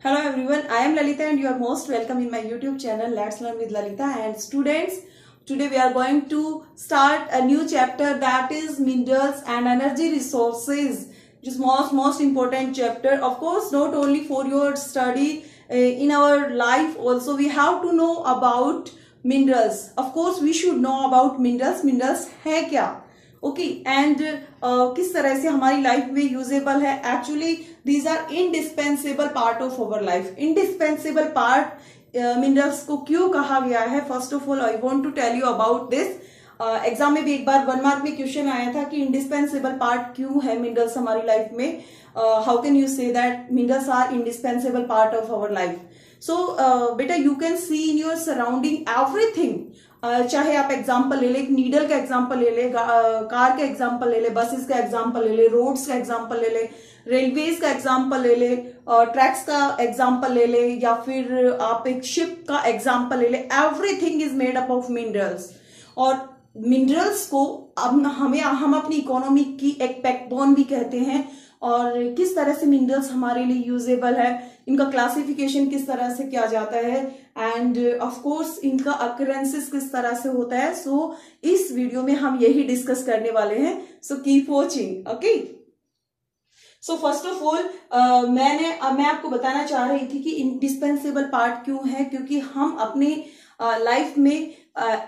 Hello everyone, I am Lalita and you are most welcome in my YouTube channel Let's Learn with Lalita. And students, today we are going to start a new chapter, that is minerals and energy resources, which is most important chapter. Of course, not only for your study, in our life also we have to know about minerals. Of course, we should know about minerals. Minerals है क्या? Okay and किस तरह से हमारी life में usable है. Actually these are indispensable part of our life. Indispensable part minerals को क्यों कहा गया है? First of all I want to tell you about this. Exam में भी एक बार 1 मार्क में क्वेश्चन आया था कि इनडिस्पेंसेबल पार्ट क्यों है मिनरल्स हमारी लाइफ में. How can you say that minerals are indispensable part of our life? So बेटा you can see in your surrounding everything. चाहे आप एग्जाम्पल ले ले, एक नीडल का एग्जाम्पल ले ले, कार का एग्जाम्पल ले ले, बसेस का एग्जाम्पल ले ले, रोड्स का एग्जाम्पल ले ले, रेलवेज का एग्जाम्पल ले ले, ट्रैक्स का एग्जाम्पल ले ले, या फिर आप एक शिप का एग्जाम्पल ले ले. Everything is made up of minerals. और मिनरल्स को हम अपनी इकोनॉमी की एक बैकबोन भी कहते हैं. और किस तरह से मिनरल्स हमारे लिए यूजेबल है, इनका क्लासिफिकेशन किस तरह से किया जाता है, एंड ऑफ कोर्स इनका अकरेंसेस किस तरह से होता है. सो इस वीडियो में हम यही डिस्कस करने वाले हैं. So keep watching. Okay, so first of all मैं आपको बताना चाह रही थी कि इंडिस्पेंसेबल पार्ट क्यों है. क्योंकि हम अपने लाइफ में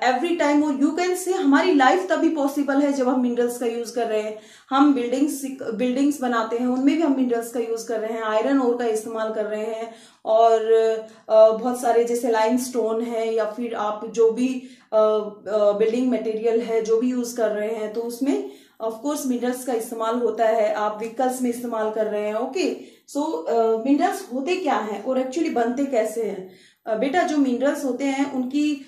एवरी टाइम, और यू कैन से हमारी लाइफ तभी पॉसिबल है जब हम मिनरल्स का यूज कर रहे हैं. हम बिल्डिंग्स बनाते हैं, उनमें भी हम मिनरल्स का यूज कर रहे हैं, आयरन ओर का इस्तेमाल कर रहे हैं, और बहुत सारे जैसे लाइमस्टोन है, या फिर आप जो भी बिल्डिंग मटेरियल है जो भी यूज कर रहे हैं, तो उसमें ऑफ कोर्स मिनरल्स का इस्तेमाल होता है. आप व्हीकल्स में इस्तेमाल कर रहे हैं. ओके, सो मिनरल्स होते क्या हैं और एक्चुअली बनते कैसे हैं? बेटा जो मिनरल्स होते हैं उनकी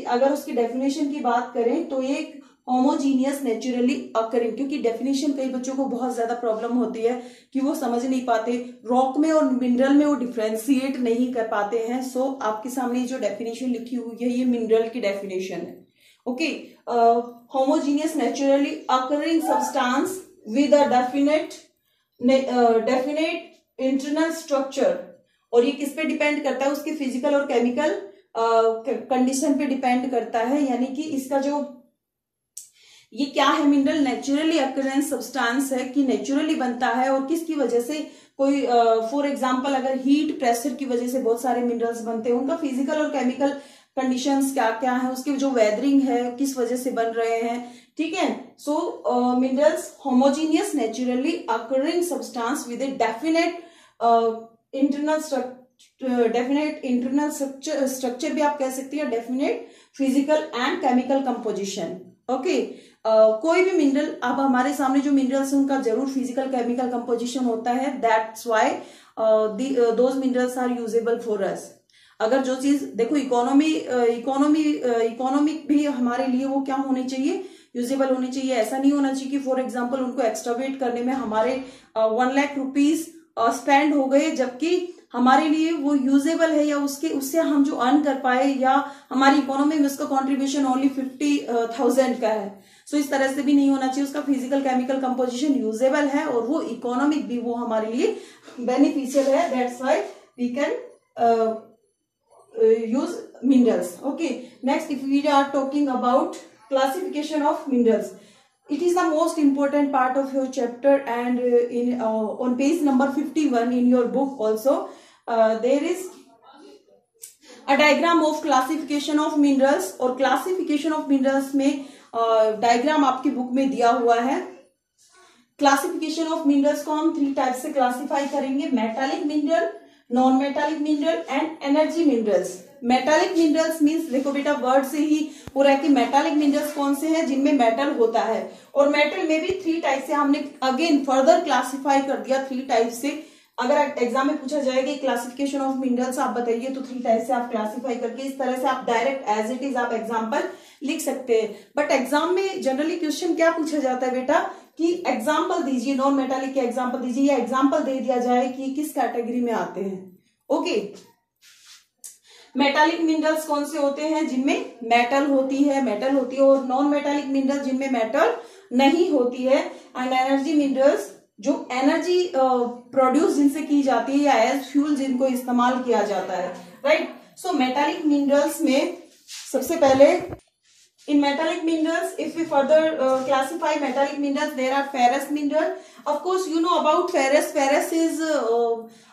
अगर उसकी डेफिनेशन की बात करें तो एक होमोजीनियस नेचुरली अकरिंग, क्योंकि डेफिनेशन कई बच्चों को बहुत ज्यादा प्रॉब्लम होती है कि वो समझ नहीं पाते, रॉक में और मिनरल में वो डिफ्रेंशिएट नहीं कर पाते हैं. सो आपके सामने जो डेफिनेशन लिखी हुई है ये मिनरल की डेफिनेशन है. Okay, homogeneous naturally occurring substance with a definite internal structure. और ये किस पे डिपेंड करता है? उसके फिजिकल और केमिकल कंडीशन पे डिपेंड करता है. यानी कि इसका जो ये क्या है, मिनरल नेचुरली अकरेंस सब्सटेंस है कि नेचुरली बनता है. और किसकी वजह से? कोई फॉर एग्जांपल अगर हीट प्रेशर की वजह से बहुत सारे मिनरल्स बनते हैं, उनका फिजिकल और केमिकल कंडीशंस क्या क्या है, उसकी जो वेदरिंग है किस वजह से बन रहे हैं. ठीक है. So minerals homogeneous naturally occurring substance with a definite internal structure भी आप कह सकती है, definite physical and chemical composition. Okay, कोई भी मिनरल, अब हमारे सामने जो मिनरल्स हैं उनका जरूर फिजिकल केमिकल कंपोजिशन होता है. That's why those minerals are usable for us. अगर जो चीज देखो, इकोनॉमिक भी हमारे लिए वो क्या होनी चाहिए, यूजेबल होनी चाहिए. ऐसा नहीं होना चाहिए कि फॉर एग्जाम्पल उनको एक्सट्रावेट करने में हमारे 1 लाख रुपीज स्पेंड हो गए, जबकि हमारे लिए वो यूजेबल है, या उससे हम जो अर्न कर पाए, या हमारी इकोनॉमी में उसका कंट्रीब्यूशन ओनली 50,000 का है. सो इस तरह से भी नहीं होना चाहिए. उसका फिजिकल केमिकल कंपोजिशन यूजेबल है और वो इकोनॉमिक भी वो हमारे लिए बेनिफिशियल है. That's why we can use minerals. Okay, next if we are talking about classification of minerals, it is the most important part of your chapter, and on page number 51 in your book also there is a diagram of classification of minerals. और classification of minerals में diagram आपकी book में दिया हुआ है. Classification of minerals को हम 3 type से क्लासिफाई करेंगे: metallic mineral, non metallic mineral and energy minerals. Metallic minerals means, देखो बेटा वर्ड से ही हो रहा है कि मेटालिक मिनरल्स कौन से हैं जिनमें मेटल होता है. और मेटल में भी 3 टाइप से हमने अगेन फर्दर क्लासिफाई कर दिया 3 टाइप से. अगर एग्जाम में पूछा जाएगा क्लासिफिकेशन ऑफ मिनरल्स आप बताइए, तो 3 टाइप से आप क्लासिफाई करके इस तरह से आप डायरेक्ट एज इट इज आप एग्जाम्पल लिख सकते हैं. बट एग्जाम में जनरली क्वेश्चन क्या पूछा जाता है बेटा कि एग्जाम्पल दीजिए, नॉन मेटालिक के एग्जाम्पल दीजिए, या एग्जाम्पल दे दिया जाए कि किस कैटेगरी में आते हैं. ओके, मेटालिक मिनरल्स कौन से होते हैं? जिनमें मेटल होती है, और नॉन मेटालिक मिनरल्स जिनमें मेटल नहीं होती है. एंड एनर्जी मिनरल्स जो एनर्जी प्रोड्यूस जिनसे की जाती है या एज फ्यूल जिनको इस्तेमाल किया जाता है, राइट। सो मेटालिक मिनरल्स में सबसे पहले in metallic minerals, if we further classify metallic minerals, there are ferrous mineral. Of course you know about ferrous. Ferrous is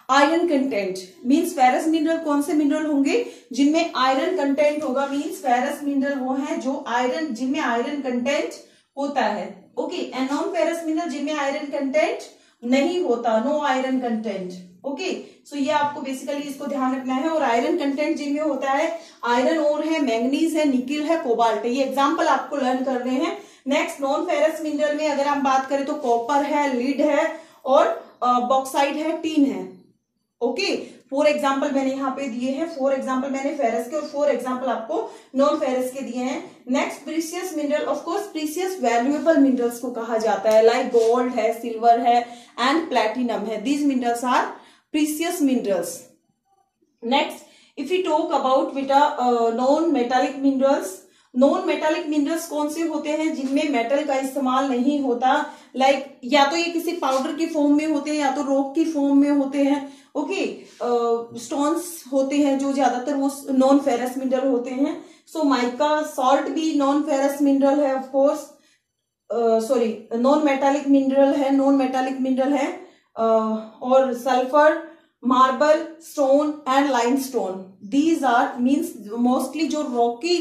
iron content. Means ferrous mineral कौन से mineral होंगे जिनमें iron content होगा. Means ferrous mineral वो है जो iron जिनमें iron content होता है. Okay, and non ferrous mineral जिनमें iron content नहीं होता, no iron content. ओके, सो ये आपको बेसिकली इसको ध्यान रखना है. और आयरन कंटेंट जिनमें होता है, आयरन ओर है, मैंगनीज है, निकिल है, कोबाल्ट है. ये एग्जांपल आपको लर्न करने हैं. नेक्स्ट नॉन फेरस मिनरल में अगर हम बात करें तो कॉपर है, लीड है और बॉक्साइट है, टीन है. ओके, 4 एग्जाम्पल मैंने यहाँ पे दिए हैं. 4 एग्जाम्पल मैंने फेरस के और 4 एग्जाम्पल आपको नॉन फेरस के दिए हैं. Next precious mineral. Of course precious valuable minerals को कहा जाता है. लाइक गोल्ड है, सिल्वर है एंड प्लेटिनम है. These minerals are precious minerals. Next, if we talk about beta non-metallic minerals. Non-metallic minerals कौन से होते हैं जिनमें मेटल का इस्तेमाल नहीं होता. लाइक या तो ये किसी पाउडर की फॉर्म में होते हैं या तो रॉक की फॉर्म में होते हैं. ओके, स्टोन्स होते हैं जो ज्यादातर वो नॉन फेरस मिनरल होते हैं. सो माइका, सॉल्ट भी नॉन फेरस मिनरल है. Of course sorry non metallic mineral है, नॉन मेटालिक मिनरल है. और sulphur, marble, stone and limestone. These are means mostly जो रॉकी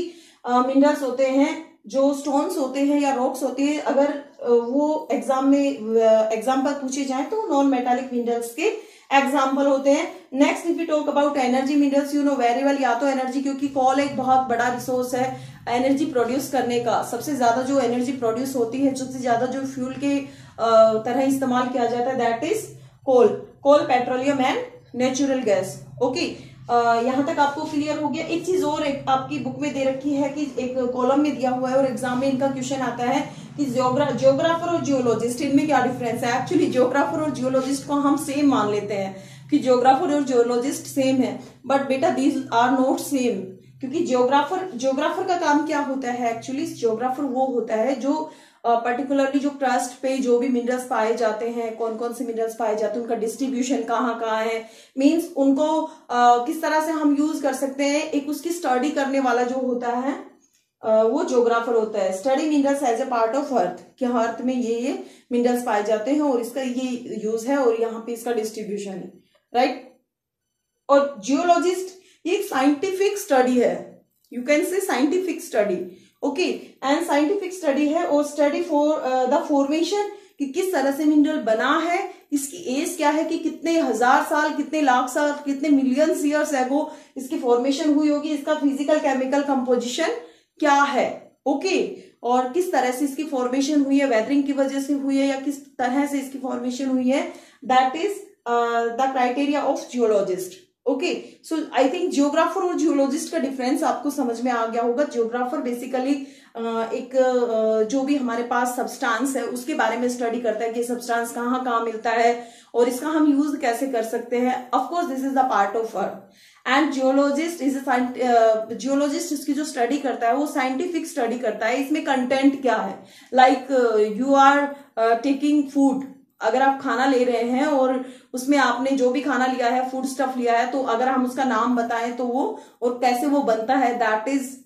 मिनरल्स होते हैं, जो स्टोन्स होते हैं या रॉक्स होते हैं, अगर वो एग्जाम में एग्जाम्पल पूछे जाए तो नॉन मेटालिक मिनरल्स के एग्जाम्पल होते हैं. Next if you talk about energy minerals, you know very well. या तो एनर्जी, क्योंकि कोल एक बहुत बड़ा रिसोर्स है एनर्जी प्रोड्यूस करने का. सबसे ज्यादा जो एनर्जी प्रोड्यूस होती है, सबसे ज्यादा जो फ्यूल के तरह इस्तेमाल किया जाता है, that is coal. Coal, petroleum and natural gas. Okay, यहां तक आपको क्लियर हो गया. एक चीज और आपकी बुक में दे रखी है कि एक कॉलम में दिया हुआ है और एग्जाम में इनका क्वेश्चन आता है कि जियोग्राफर और जियोलॉजिस्ट, इनमें क्या डिफरेंस है. एक्चुअली जियोग्राफर और जियोलॉजिस्ट को हम सेम मान लेते हैं कि जियोग्राफर और जियोलॉजिस्ट सेम है, बट बेटा दीज आर नॉट सेम. क्योंकि जियोग्राफर का काम क्या होता है. एक्चुअली जियोग्राफर वो होता है जो पर्टिकुलरली जो क्रस्ट पे जो भी मिनरल्स पाए जाते हैं, कौन कौन से मिनरल्स पाए जाते हैं, उनका डिस्ट्रीब्यूशन कहाँ कहाँ है, मींस उनको किस तरह से हम यूज कर सकते हैं, एक उसकी स्टडी करने वाला जो होता है वो जियोग्राफर होता है. Study minerals as a part of earth, कि अर्थ में ये मिनरल्स पाए जाते हैं और इसका ये यूज है और यहाँ पे इसका डिस्ट्रीब्यूशन है, राइट. और जियोलॉजिस्ट ये एक साइंटिफिक स्टडी है, you can say scientific study. Okay, and scientific study है और स्टडी फॉर द फॉर्मेशन, कि किस तरह से मिनरल बना है, इसकी एज क्या है, कि कितने हजार साल, कितने लाख साल, कितने मिलियंस ईयर्स एगो इसकी फॉर्मेशन हुई होगी, इसका फिजिकल केमिकल कंपोजिशन क्या है. ओके, और किस तरह से इसकी फॉर्मेशन हुई है, वेदरिंग की वजह से हुई है या किस तरह से इसकी फॉर्मेशन हुई है, that is the criteria of geologist. Okay, so I think geographer और जियोलॉजिस्ट का डिफरेंस आपको समझ में आ गया होगा. जियोग्राफर बेसिकली एक जो भी हमारे पास सब्सटेंस है उसके बारे में स्टडी करता है कि सब्सटेंस कहाँ कहाँ मिलता है और इसका हम यूज कैसे कर सकते हैं. Of course this is the part of earth. And geologist is geologist इसकी जो स्टडी करता है वो साइंटिफिक स्टडी करता है. इसमें कंटेंट क्या है, like you are taking food, अगर आप खाना ले रहे हैं और उसमें आपने जो भी खाना लिया है, फूड स्टफ लिया है, तो अगर हम उसका नाम बताएं तो वो और कैसे वो बनता है, दैट इज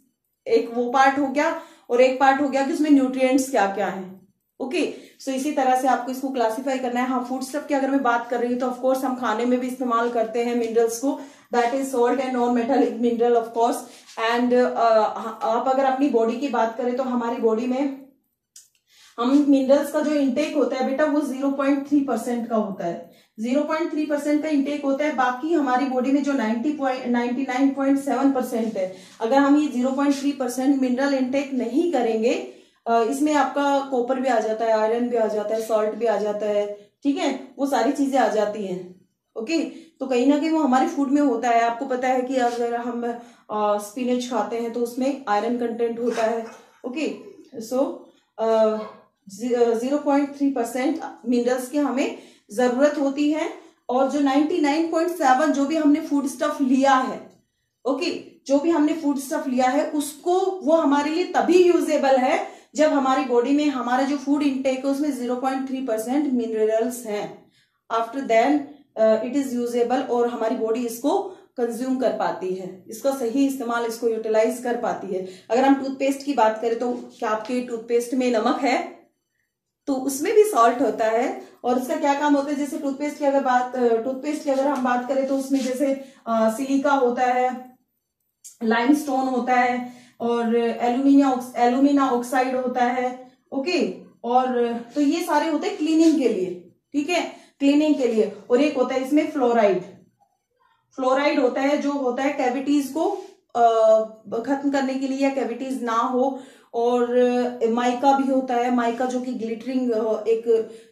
एक वो पार्ट हो गया. और एक पार्ट हो गया कि उसमें न्यूट्रिएंट्स क्या क्या हैं. ओके, सो इसी तरह से आपको इसको क्लासिफाई करना है. हाँ, फूड स्टफ की अगर मैं बात कर रही हूँ तो ऑफकोर्स हम खाने में भी इस्तेमाल करते हैं मिनरल्स को, that is salt and non metallic mineral of course. And आप अगर अपनी बॉडी की बात करें तो हमारी बॉडी में हम मिनरल्स का जो इंटेक होता है बेटा वो 0.3% का होता है. 0.3% का इंटेक होता है. बाकी हमारी बॉडी में जो 99.7% है, अगर हम ये 0.3% मिनरल इंटेक नहीं करेंगे, इसमें आपका कॉपर भी आ जाता है, आयरन भी आ जाता है, सॉल्ट भी आ जाता है, ठीक है, वो सारी चीजें आ जाती हैं. ओके, तो कहीं ना कहीं वो हमारे फूड में होता है. आपको पता है कि अगर हम स्पिनच खाते हैं तो उसमें आयरन कंटेंट होता है. ओके, सो 0.3% मिनरल्स की हमें जरूरत होती है. और जो 99.7 जो भी हमने फूड स्टफ लिया है, ओके, जो भी हमने फूड स्टफ लिया है उसको वो हमारे लिए तभी यूजेबल है जब हमारी बॉडी में हमारा जो फूड इनटेक है उसमें 0.3% मिनरल्स हैं, after then it is usable और हमारी बॉडी इसको कंज्यूम कर पाती है, इसका सही इस्तेमाल, इसको यूटिलाइज कर पाती है। अगर हम टूथपेस्ट की बात करें तो क्या आपके टूथपेस्ट में नमक है? तो उसमें भी सॉल्ट होता है और उसका क्या काम होता है, जैसे टूथपेस्ट की अगर हम बात करें तो उसमें जैसे सिलिका होता है, लाइमस्टोन होता है और एल्यूमिना ऑक्साइड होता है। ओके, और तो ये सारे होते हैं क्लीनिंग के लिए, ठीक है, क्लीनिंग के लिए। और एक होता है इसमें फ्लोराइड होता है, जो होता है कैविटीज को खत्म करने के लिए या कैविटीज ना हो। और माइका भी होता है, माइका जो कि ग्लिटरिंग एक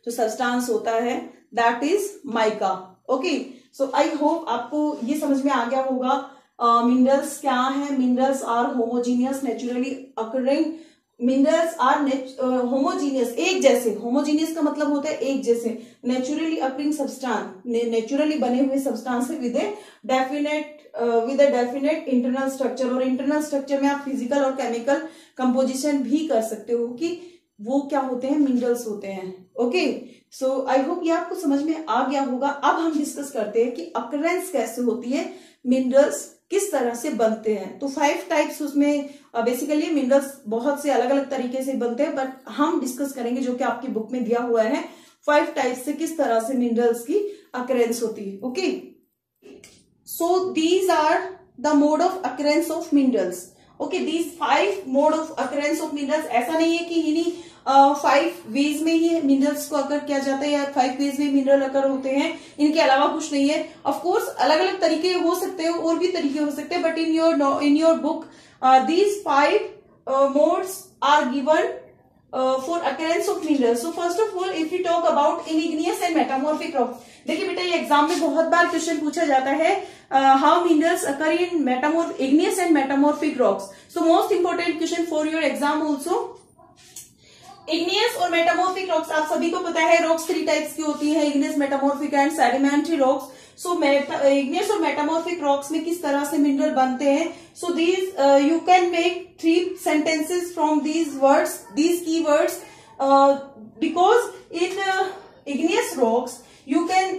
जो सब्सटेंस होता है, that is mica. Okay, so I hope आपको ये समझ में आ गया होगा मिनरल्स क्या है। Minerals are homogeneous naturally occurring, minerals are homogeneous, एक जैसे, होमोजीनियस का मतलब होता है एक जैसे, नेचुरली अकरिंग सब्सटेंस, नेचुरली बने हुए substance with a definite internal structure. और इंटरनल स्ट्रक्चर में आप फिजिकल और केमिकल कंपोजिशन भी कर सकते हो कि वो क्या होते हैं, मिनरल्स होते हैं। ओके, सो आई होप ये आपको समझ में आ गया होगा। अब हम डिस्कस करते हैं कि अकरेंस कैसे होती है, मिनरल्स किस तरह से बनते हैं। तो 5 टाइप्स उसमें बेसिकली मिनरल्स बहुत से अलग अलग तरीके से बनते हैं, बट हम डिस्कस करेंगे जो कि आपकी बुक में दिया हुआ है 5 टाइप्स से किस तरह से मिनरल्स की अकरेंस होती है। Okay, so these are the mode of occurrence of minerals. Okay, these 5 mode of occurrence of minerals. ऐसा नहीं है कि इन्हीं 5 वेज में ही मिनरल्स को अकर किया जाता है या 5 वेज में मिनरल अकर होते हैं, इनके अलावा कुछ नहीं है। ऑफ कोर्स अलग अलग तरीके हो सकते हैं और भी तरीके हो सकते हैं, but in your book these 5 modes are given for occurrence of minerals. So first of all, if we talk about igneous and metamorphic rocks, देखिए बेटा ये एग्जाम में बहुत बार क्वेश्चन पूछा जाता है, how minerals occur in igneous and metamorphic rocks. So most important question for your exam also. igneous और metamorphic rocks आप सभी को पता है, rocks 3 टाइप्स की होती है, igneous, metamorphic and sedimentary rocks. So igneous और metamorphic rocks में किस तरह से मिनरल बनते हैं? So these you can make 3 sentences from these words, these keywords, because in igneous rocks you can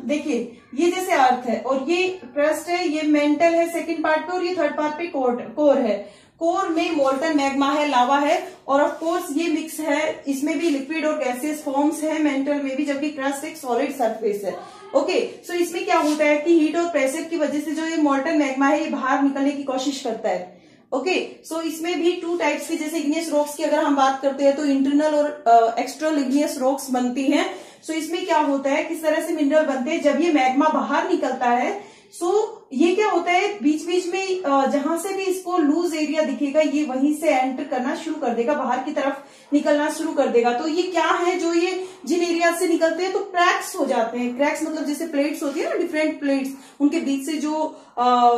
देखिए ये जैसे अर्थ है और ये क्रस्ट है, ये मेंटल है सेकंड पार्ट पे और ये थर्ड पार्ट पे कोर है। कोर में मोल्टन मैग्मा है, लावा है, और ऑफ कोर्स ये मिक्स है, इसमें भी लिक्विड और गैसियस फॉर्म्स है मेंटल में भी, जबकि क्रस्ट एक सॉलिड सरफेस है। ओके, सो इसमें क्या होता है कि हीट और प्रेशर की वजह से जो ये मोल्टन मैग्मा है ये बाहर निकलने की कोशिश करता है। ओके, सो इसमें भी 2 टाइप्स की, जैसे इग्नियस रॉक्स की अगर हम बात करते हैं तो इंटरनल और एक्सटर्नल इग्नियस रॉक्स बनती हैं। सो इसमें क्या होता है, किस तरह से मिनरल बनते हैं, जब ये मैग्मा बाहर निकलता है, सो ये क्या होता है, बीच बीच में जहां से भी इसको लूज एरिया दिखेगा ये वहीं से एंटर करना शुरू कर देगा, बाहर की तरफ निकलना शुरू कर देगा। तो ये क्या है, जो ये जिन एरिया से निकलते हैं तो क्रैक्स हो जाते हैं। क्रैक्स मतलब जैसे प्लेट्स होती है ना, डिफरेंट प्लेट्स, उनके बीच से जो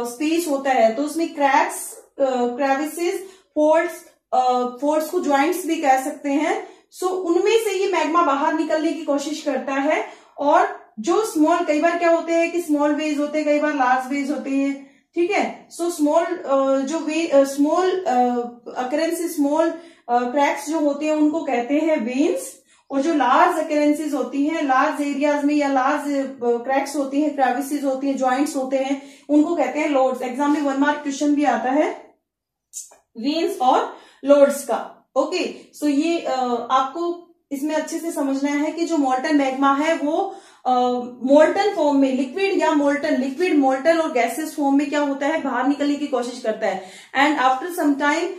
स्पेस होता है तो उसमें क्रैक्स, क्रेविसेस, फोर्ट्स को ज्वाइंट्स भी कह सकते हैं। सो उनमें से ये मैग्मा बाहर निकलने की कोशिश करता है। और जो स्मॉल, कई बार क्या होते हैं कि स्मॉल वेज होते हैं, कई बार लार्ज वेज होते हैं, ठीक है। So small small occurrences, small cracks जो होते हैं उनको कहते हैं वेन्स, और जो लार्ज अकरेंसेस होती हैं लार्ज एरियाज में या लार्ज क्रैक्स होती हैं, क्रेविसेस होती हैं, ज्वाइंट्स होते हैं, उनको कहते हैं लोड्स। एग्जाम में 1 मार्क क्वेश्चन भी आता है वेन्स और लोड्स का। ओके, सो ये आपको इसमें अच्छे से समझना है कि जो मोल्टन मैग्मा है वो मोल्टन फॉर्म में, लिक्विड मोल्टन और गैसेस फॉर्म में क्या होता है, बाहर निकलने की कोशिश करता है। And after some time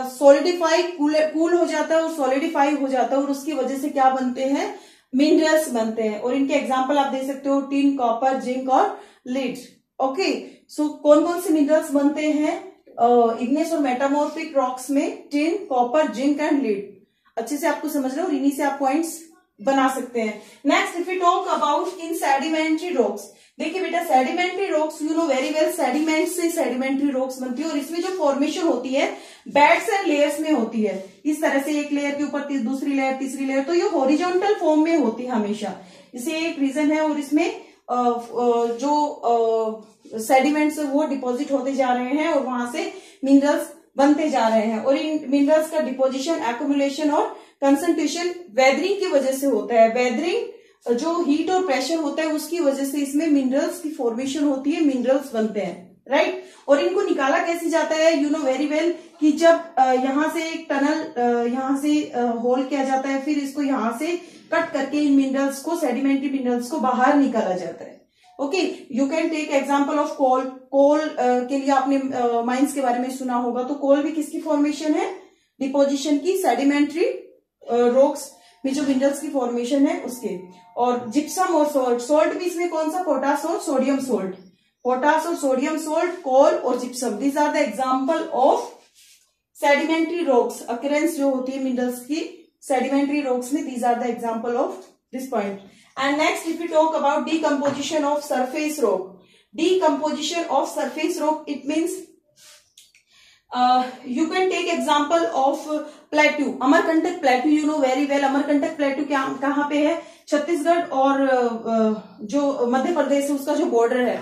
solidify, cool हो जाता है और सॉलिडिफाई हो जाता है, और उसकी वजह से क्या बनते हैं, मिनरल्स बनते हैं। और इनके एग्जाम्पल आप दे सकते हो टिन, कॉपर, जिंक और लीड। ओके, सो कौन कौन से मिनरल्स बनते हैं इग्नियस और मेटामॉर्फिक रॉक्स में? Tin, copper, zinc and lead. अच्छे से आपको समझ लो और इन्हीं से आप पॉइंट्स बना सकते हैं। Next if you talk about in sedimentary rocks, देखिए बेटा sedimentary rocks you know very well, sediment से सेडिमेंट्री रॉक्स बनती है, और इसमें जो फॉर्मेशन होती है बेड्स एंड लेयर्स में होती है, इस तरह से एक लेयर के ऊपर दूसरी लेयर, तीसरी लेयर, तो ये हॉरिजॉन्टल फॉर्म में होती है हमेशा, इसे एक रीजन है। और इसमें जो सेडिमेंट्स वो डिपॉजिट होते जा रहे हैं और वहां से मिनरल्स बनते जा रहे हैं। और इन मिनरल्स का डिपोजिशन, एक्यूमुलेशन और कंसंट्रेशन वेदरिंग की वजह से होता है। वेदरिंग जो हीट और प्रेशर होता है उसकी वजह से इसमें मिनरल्स की फॉर्मेशन होती है, मिनरल्स बनते हैं, राइट। और इनको निकाला कैसे जाता है, यू नो वेरी वेल, कि जब यहां से एक टनल यहां से होल किया जाता है, फिर इसको यहां से कट करके इन मिनरल्स को, सेडिमेंट्री मिनरल्स को बाहर निकाला जाता है। Okay, you can take example of coal. Coal के लिए आपने माइंस के बारे में सुना होगा, तो कोल भी किसकी फॉर्मेशन है, डिपोजिशन की, सेडिमेंट्री रॉक्स में जो मिनरल्स की फॉर्मेशन है उसके। और जिप्सम और सोल्ट, सोल्ट भी इसमें कौन सा, पोटास और सोडियम सोल्ट, पोटास और सोडियम सोल्ट, कोल और gypsum, these are the example of sedimentary rocks. Occurrence जो होती है मिनरल्स की सेडिमेंट्री रॉक्स में, these are the example of this point. And next, if we talk about decomposition of surface rock, decomposition of surface rock, it means you can take example of plateau, Amarkantak plateau, you know very well, Amarkantak plateau क्या कहाँ पे है, छत्तीसगढ़ और जो मध्य प्रदेश है उसका जो border है,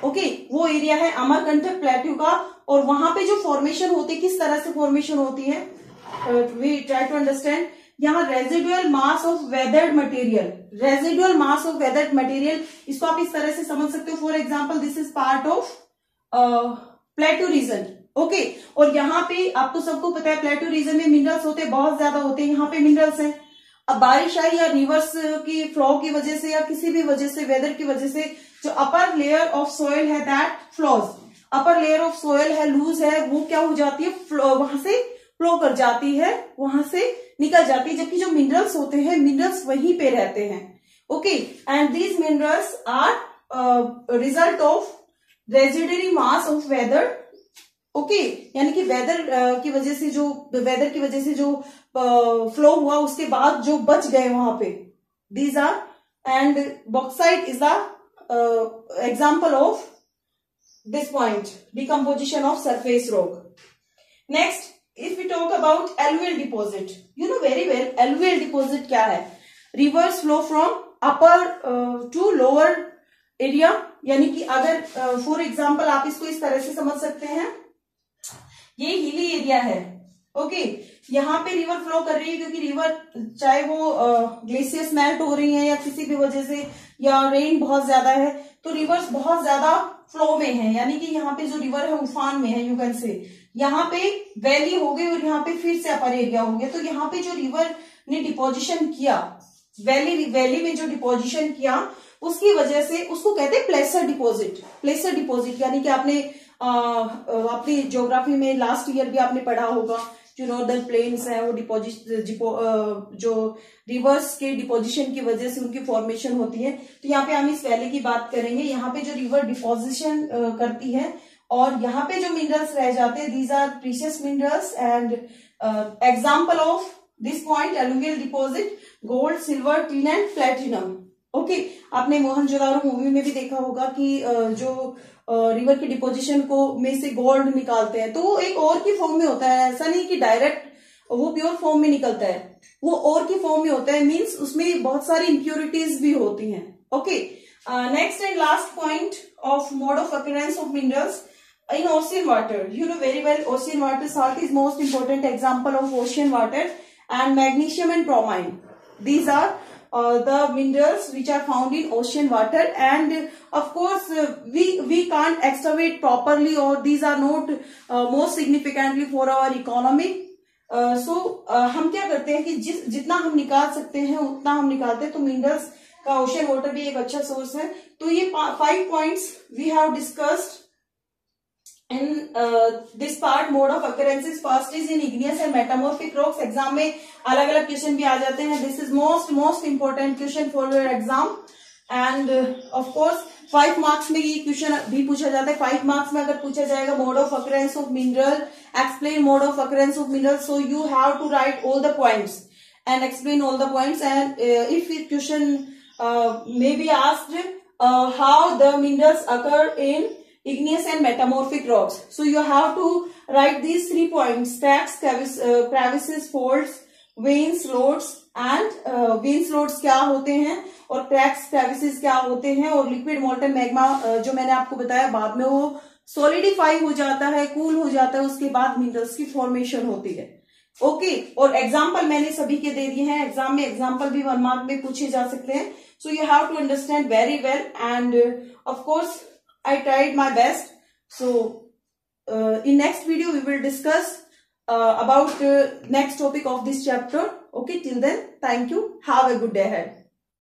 ओके, वो एरिया है अमरकंटक प्लेट्यू का। और वहां पे जो फॉर्मेशन होती है, किस तरह से फॉर्मेशन होती है, वी ट्राई टू अंडरस्टैंड। यहाँ residual mass of weathered material, residual mass of weathered material, इसको आप इस तरह से समझ सकते हो। For example, this is part of plateau region, okay. और यहाँ पे आपको सबको पता है प्लेट्यू रीजन में मिनरल्स होते हैं, बहुत ज्यादा होते हैं, यहाँ पे मिनरल्स हैं। अब बारिश आई या रिवर्स की फ्लो की वजह से या किसी भी वजह से, वेदर की वजह से, जो अपर लेयर ऑफ सोइल है that flows, upper layer of soil है लूज है, वो क्या हो जाती है, वहां से फ्लो कर जाती है, वहां से निकल जाती है। जबकि जो मिनरल्स होते हैं, मिनरल्स वहीं पे रहते हैं, okay. And these minerals are result of residuary mass of weather, okay, यानी कि वेदर की वजह से जो, वेदर की वजह से जो फ्लो हुआ उसके बाद जो बच गए वहां पे, these are. And bauxite is the example of this point, decomposition of surface rock. Next, if we talk about alluvial deposit, you know very well alluvial deposit क्या है, rivers flow from upper to lower area, यानी कि अगर for example आप इसको इस तरह से समझ सकते हैं, ये हिली एरिया है, ओके, यहाँ पे रिवर फ्लो कर रही है क्योंकि रिवर चाहे वो ग्लेशियर्स मेल्ट हो रही है या किसी भी वजह से, या रेन बहुत ज्यादा है, तो रिवर्स बहुत ज्यादा फ्लो में है, यानी कि यहाँ पे जो रिवर है उफान में है, यू कैन से। यहाँ पे वैली हो गई और यहाँ पे फिर से अपर एरिया हो गया, तो यहाँ पे जो रिवर ने डिपोजिशन किया, वैली में जो डिपोजिशन किया, उसकी वजह से उसको कहते हैं प्लेसर डिपोजिट। प्लेसर डिपोजिट यानी कि आपने अपनी ज्योग्राफी में लास्ट ईयर भी आपने पढ़ा होगा, जो नॉर्दर्न प्लेन्स है वो जो रिवर्स के डिपोजिशन की वजह से उनकी फॉर्मेशन होती है। तो यहाँ पे हम इस वैली की बात करेंगे, यहाँ पे जो रिवर डिपोजिशन करती है और यहाँ पे जो मिनरल्स रह जाते हैं, these are precious minerals. And example of this point, alluvial deposit, gold, silver, tin and platinum, okay. आपने मोहनजोदारो मूवी में भी देखा होगा कि जो रिवर की डिपोजिशन को में से गोल्ड निकालते हैं, तो वो एक और की फॉर्म में होता है, ऐसा नहीं कि डायरेक्ट वो प्योर फॉर्म में निकलता है, वो और की फॉर्म में होता है, मींस उसमें बहुत सारी इम्प्योरिटीज भी होती हैं, okay. Next and last point of mode of occurrence of minerals in ocean water, you know very well ocean water, salt is most important example of ocean water, and magnesium and bromine, these are the minerals which are found in ocean water. And of course we can't excavate properly, or these are not most significantly for our economy. So हम क्या करते हैं कि जितना हम निकाल सकते हैं उतना हम निकालते हैं, तो मिनरल्स का ओशन वाटर भी एक अच्छा सोर्स है। तो ये 5 points we have discussed in this part, mode of occurrences. First is in igneous and metamorphic rocks. Exam में अलग अलग क्वेश्चन भी आ जाते हैं, this is most important question for your exam. And of course 5 marks में ये question भी पूछा जाता है। 5 मार्क्स में अगर पूछा जाएगा mode of occurrence of mineral, explain mode of occurrence of mineral, so you have to write all the points and explain all the points. And if the question may be asked how the minerals occur in igneous and metamorphic rocks, so you have to write these 3 points: cracks, crevices, folds, veins, lodes. And veins, lodes क्या होते हैं और cracks, crevices क्या होते हैं, और liquid molten magma जो मैंने आपको बताया बाद में वो सॉलिडिफाई हो जाता है, कूल हो जाता है, उसके बाद मिनरल्स की फॉर्मेशन होती है। ओके, और एग्जाम्पल मैंने सभी के दे दिए हैं, एग्जाम में एग्जाम्पल भी 1 मार्क में पूछे जा सकते हैं। So you have to understand very well and of course I tried my best. So in next video we will discuss about next topic of this chapter. Okay, till then, thank you. Have a good day ahead.